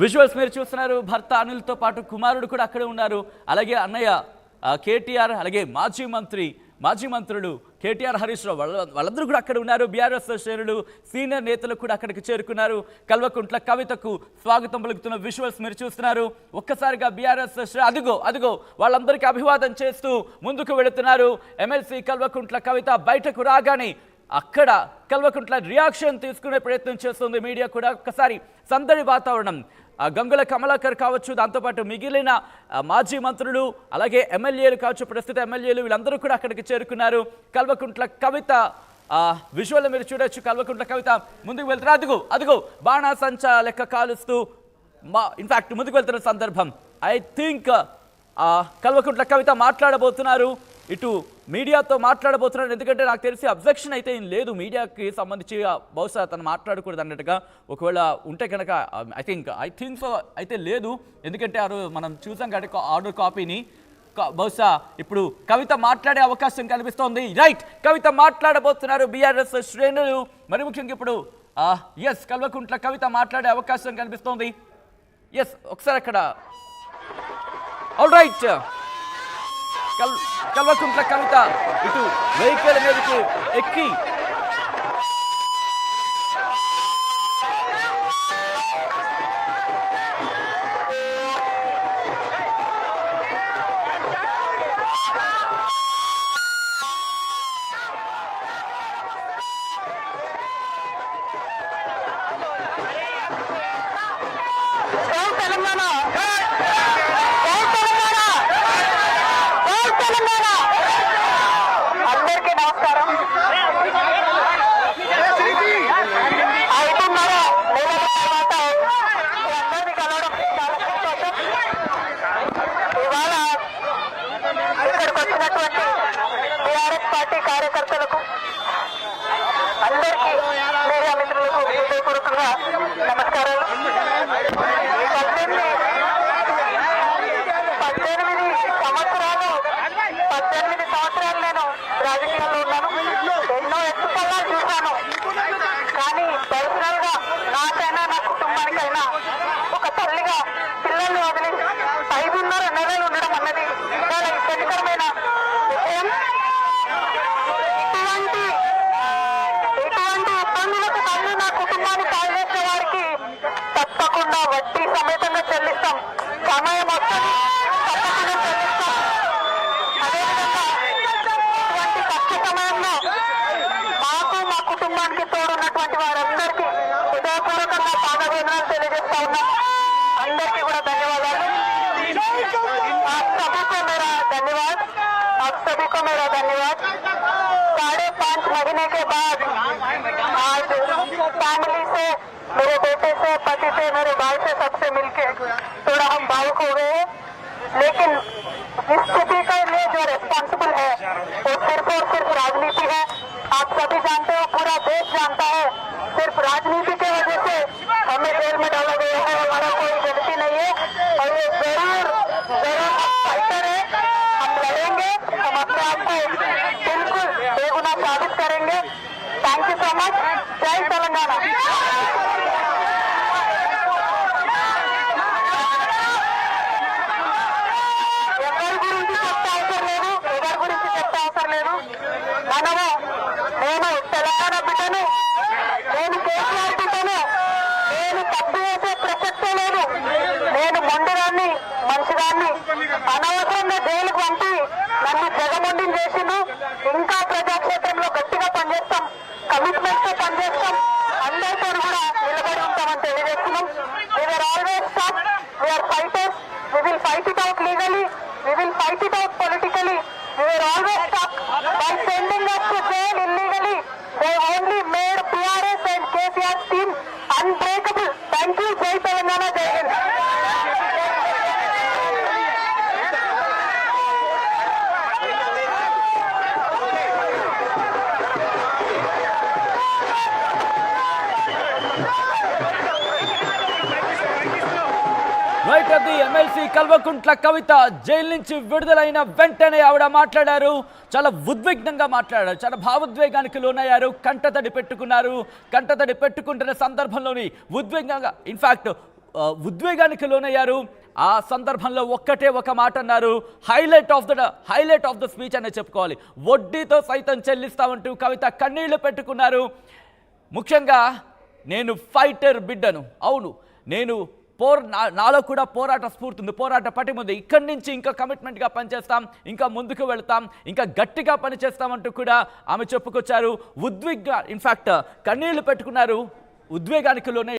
Visuals మీరు చూస్తున్నారు. భర్త అనిల్తో పాటు కుమారుడు కూడా అక్కడే ఉన్నారు. అలాగే అన్నయ్య కేటీఆర్, అలాగే మాజీ మంత్రులు కేటీఆర్, హరీష్ రావు వాళ్ళందరూ కూడా అక్కడ ఉన్నారు. బీఆర్ఎస్ శ్రేణులు, సీనియర్ నేతలు కూడా అక్కడికి చేరుకున్నారు. కల్వకుంట్ల కవితకు స్వాగతం పలుకుతున్న విజువల్స్ మీరు చూస్తున్నారు. ఒక్కసారిగా బీఆర్ఎస్ అదిగో వాళ్ళందరికీ అభివాదం చేస్తూ ముందుకు వెళుతున్నారు. ఎమ్మెల్సీ కల్వకుంట్ల కవిత బయటకు రాగానే అక్కడ కల్వకుంట్ల రియాక్షన్ తీసుకునే ప్రయత్నం చేస్తుంది మీడియా కూడా. ఒక్కసారి సందడి వాతావరణం. గంగుల కమలాకర్ కావచ్చు, దాంతోపాటు మిగిలిన మాజీ మంత్రులు, అలాగే ఎమ్మెల్యేలు కావచ్చు, ప్రస్తుత ఎమ్మెల్యేలు వీళ్ళందరూ కూడా అక్కడికి చేరుకున్నారు. కల్వకుంట్ల కవిత విజువల్ మీరు చూడొచ్చు. కల్వకుంట్ల కవిత ముందుకు వెళ్తున్నారు. అదిగో బాణాసంచా లెక్క కాలుస్తూ ఇన్ఫాక్ట్ ముందుకు వెళ్తున్న సందర్భం. ఐ థింక్ కల్వకుంట్ల కవిత మాట్లాడబోతున్నారు, ఇటు మీడియాతో మాట్లాడబోతున్నారు. ఎందుకంటే నాకు తెలిసి అబ్జెక్షన్ అయితే ఏం లేదు మీడియాకి సంబంధించి. బహుశా తను మాట్లాడకూడదు అన్నట్టుగా ఒకవేళ ఉంటే కనుక ఐ థింక్ సో అయితే లేదు. ఎందుకంటే మనం చూసాం కాబట్టి ఆర్డర్ కాపీని. బహుశా ఇప్పుడు కవిత మాట్లాడే అవకాశం కనిపిస్తోంది. రైట్, కవిత మాట్లాడబోతున్నారు. బీఆర్ఎస్ శ్రేణులు మరి ముఖ్యంగా ఇప్పుడు కల్వకుంట్ల కవిత మాట్లాడే అవకాశం కనిపిస్తోంది. ఒకసారి అక్కడ ఆల్ రైట్, కల్వకుంట్ల కవిత ఇటు వెహికల్ మీదకి ఎక్కి కార్యకర్తలకు అందరికీ మీడియా మిత్రులకు హృదయపూర్వకంగా నమస్కారాలు. 18 సంవత్సరాలు నేను రాజకీయాల్లో ఉన్నాను. ఎన్నో ఎత్తుపల్లాలు చూశాను. కానీ పర్సనల్ గా నాకైనా నా కుటుంబానికైనా ఒక తల్లిగా పిల్లల్ని వదిలి 5.5 నెలలు ఉండడం అన్నది చాలా ఇబ్బందికరమైన విషయం. ఇటువంటి ఇబ్బందులకు మళ్ళీ నా కుటుంబాన్ని సాయం చేసే వారికి తప్పకుండా వడ్డీ సమేతంగా చెల్లిస్తాం. సమయం వస్తుంది, తప్పకుండా చెల్లిస్తాం. అదేవిధంగా ఇటువంటి కష్ట సమయంలో మాకు మా కుటుంబానికి తోడున్నటువంటి వారందరికీ హృదయపూర్వకంగా పాదవేదనలు తెలియజేస్తా ఉన్నాం. అందరికీ కూడా ధన్యవాదాలు. आप सभी को मेरा धन्यवाद. 5.5 महीने के बाद आज फैमिली से, मेरे बेटे से, पति से, मेरे भाई से, सबसे मिलके थोड़ा हम भावुक हो गए. लेकिन इस स्थिति के लिए जो रेस्पॉन्सिबल है वो सिर्फ और सिर्फ राजनीति है. आप सभी जानते हो, पूरा देश जानता है, सिर्फ राजनीति की वजह से हमें जेल में डाला गया है. हमारा कोई गलती नहीं है और ये जरूर फाइटर है. हम लड़ेंगे, हम अपने आप को बिल्कुल बेगुनाह साबित करेंगे. Thank you so much. जय तेलंगाना. ఎవరి గురించి చెప్తే అవసరం లేదు. నేను తెలంగాణ బిడ్డను, నేను కేసీఆర్ బిడ్డను. నేను తప్పు చేసే ప్రసక్తే లేదు. నేను మొండిదాన్ని, మంచిదాన్ని. అనవసరంగా జైలుకు పంపి నన్ను జగమొండిని చేసిండు. ఇంకా ప్రజాక్షేత్రంలో గట్టిగా పనిచేస్తాం, కమిట్మెంట్ తో పనిచేస్తాం. అందరితో కూడా నిలబడి ఉంటామని తెలియజేస్తున్నాం. We were always tough. We are fighters. We will fight it out legally. We will fight it out politically. We were always stuck by sending us to jail illegally. They only made PRS and KCR's team unbreakable. Thank you. Jai Telangana. Jai Hind. Right, అది MLC Kalvakuntla Kavitha jail నుంచి విడుదలైన వెంటనే ఆవిడ మాట్లాడారు. చాలా ఉద్విగ్నంగా మాట్లాడారు, చాలా భావోద్వేగానికి లోనయ్యారు. కంటతడి పెట్టుకున్నారు. కంటతడి పెట్టుకుంటున్న సందర్భంలోని ఉద్విగ్నంగా ఇన్ఫాక్ట్ ఉద్వేగానికి లోనయ్యారు. ఆ సందర్భంలో ఒక్కటే ఒక మాట అన్నారు, హైలైట్ ఆఫ్ ద స్పీచ్ అనే చెప్పుకోవాలి. వడ్డీతో సైతం చెల్లిస్తామంటూ కవిత కన్నీళ్లు పెట్టుకున్నారు. ముఖ్యంగా నేను ఫైటర్ బిడ్డను, అవును నేను నాలో కూడా పోరాట స్ఫూర్తి ఉంది, పోరాట పటిమ ఉంది, ఇక్కడి నుంచి ఇంకా కమిట్మెంట్గా పనిచేస్తాం, ఇంకా ముందుకు వెళ్తాం, ఇంకా గట్టిగా పనిచేస్తామంటూ కూడా ఆమె చెప్పుకొచ్చారు. ఇన్ఫ్యాక్ట్ కన్నీళ్లు పెట్టుకున్నారు, ఉద్వేగానికి లోనే